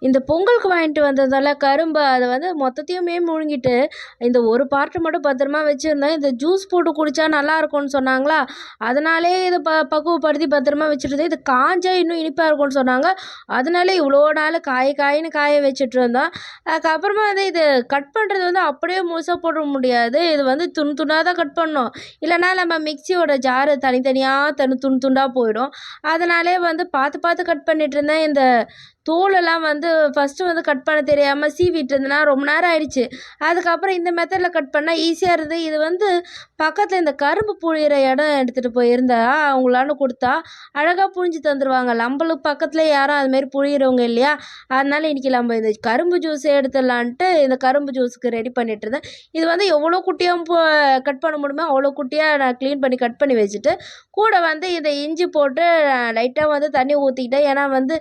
இந்த பொங்கலுக்கு வாங்கிட்டு வந்ததால கரும்பு அதை வந்து மொத்தத்தையுமே முழுங்கிட்டு இந்த ஒரு பார்ட்டு மட்டும் பத்திரமா வச்சுருந்தேன். இந்த ஜூஸ் போட்டு குடித்தா நல்லா இருக்கும்னு சொன்னாங்களா, அதனாலே இதை பக்குவப்படுத்தி பத்திரமா வச்சுருந்தேன். இது காஞ்சா இன்னும் இனிப்பாக இருக்கும்னு சொன்னாங்க. அதனால இவ்வளோ நாள் காயின்னு காய வச்சுட்டு இருந்தோம். அதுக்கப்புறமா வந்து இது கட் பண்ணுறது வந்து அப்படியே முழுசாக போட முடியாது. இது வந்து துண்டாக தான் கட் பண்ணணும். இல்லைனா நம்ம மிக்சியோட ஜாரு தனித்தனியாக துண்டு துண்டாக போயிடும். அதனாலே வந்து பார்த்து பார்த்து கட் பண்ணிட்டு இருந்தேன். இந்த தோலெல்லாம் வந்து ஃபஸ்ட்டு வந்து கட் பண்ண தெரியாமல் சீவிட்டு இருந்தேன்னா ரொம்ப நேரம் ஆயிடுச்சு. அதுக்கப்புறம் இந்த மெத்தடில் கட் பண்ணால் ஈஸியாக இருந்தது. இது வந்து பக்கத்தில் இந்த கரும்பு புழியிற இடம் எடுத்துகிட்டு போயிருந்தா அவங்களான்னு கொடுத்தா அழகாக புழிஞ்சு தந்துடுவாங்க. நம்மளுக்கு பக்கத்தில் யாரும் அதுமாரி புழியிறவங்க இல்லையா, அதனால இன்றைக்கி நம்ம இந்த கரும்பு ஜூஸ் எடுத்துடலான்ட்டு இந்த கரும்பு ஜூஸுக்கு ரெடி பண்ணிட்டு இருந்தேன். இது வந்து எவ்வளோ குட்டியாக கட் பண்ண முடியுமோ அவ்வளோ குட்டியாக நான் க்ளீன் பண்ணி கட் பண்ணி வச்சுட்டு கூட வந்து இதை இஞ்சி போட்டு லைட்டாக வந்து தண்ணி ஊற்றிக்கிட்டேன். ஏன்னா வந்து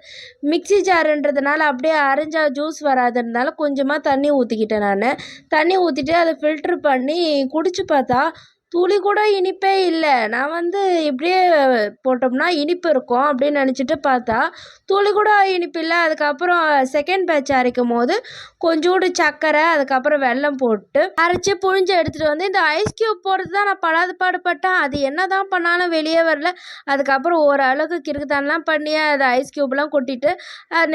மிக்ஸி ஜாருன்றதுனால அப்படியே அரைஞ்சா ஜூஸ் வராதுன்றதுனால கொஞ்சமாக தண்ணி ஊற்றிக்கிட்டேன். நான் தண்ணி ஊற்றிட்டு அதை ஃபில்ட்ரு பண்ணி குடிச்சு பார்த்தா துளி கூட இனிப்பே இல்லை. நான் வந்து இப்படியே போட்டோம்னா இனிப்பு இருக்கும் அப்படின்னு நினச்சிட்டு பார்த்தா துளி கூட இனிப்பு இல்லை. அதுக்கப்புறம் செகண்ட் பேட்ச் அரைக்கும் போது கொஞ்சோண்டு சர்க்கரை அதுக்கப்புறம் வெல்லம் போட்டு அரைச்சி புழிஞ்சு எடுத்துகிட்டு வந்து இந்த ஐஸ் க்யூப் போடுறது தான் நான் படாத பாடுபட்டேன். அது என்ன தான் பண்ணாலும் வெளியே வரல. அதுக்கப்புறம் ஓரளவுக்கு கிறுக்குத்தனம்லாம் பண்ணி அது ஐஸ் க்யூப்லாம் கொட்டிட்டு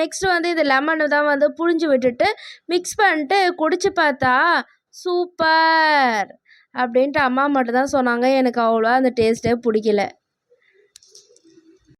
நெக்ஸ்ட்டு வந்து இது லெமனு தான் வந்து புழிஞ்சு விட்டுட்டு மிக்ஸ் பண்ணிட்டு குடிச்சு பார்த்தா சூப்பர் அப்படின்ட்டு அம்மா மட்டும் தான் சொன்னாங்க. எனக்கு அவ்வளோவா அந்த டேஸ்ட்டே பிடிக்கல.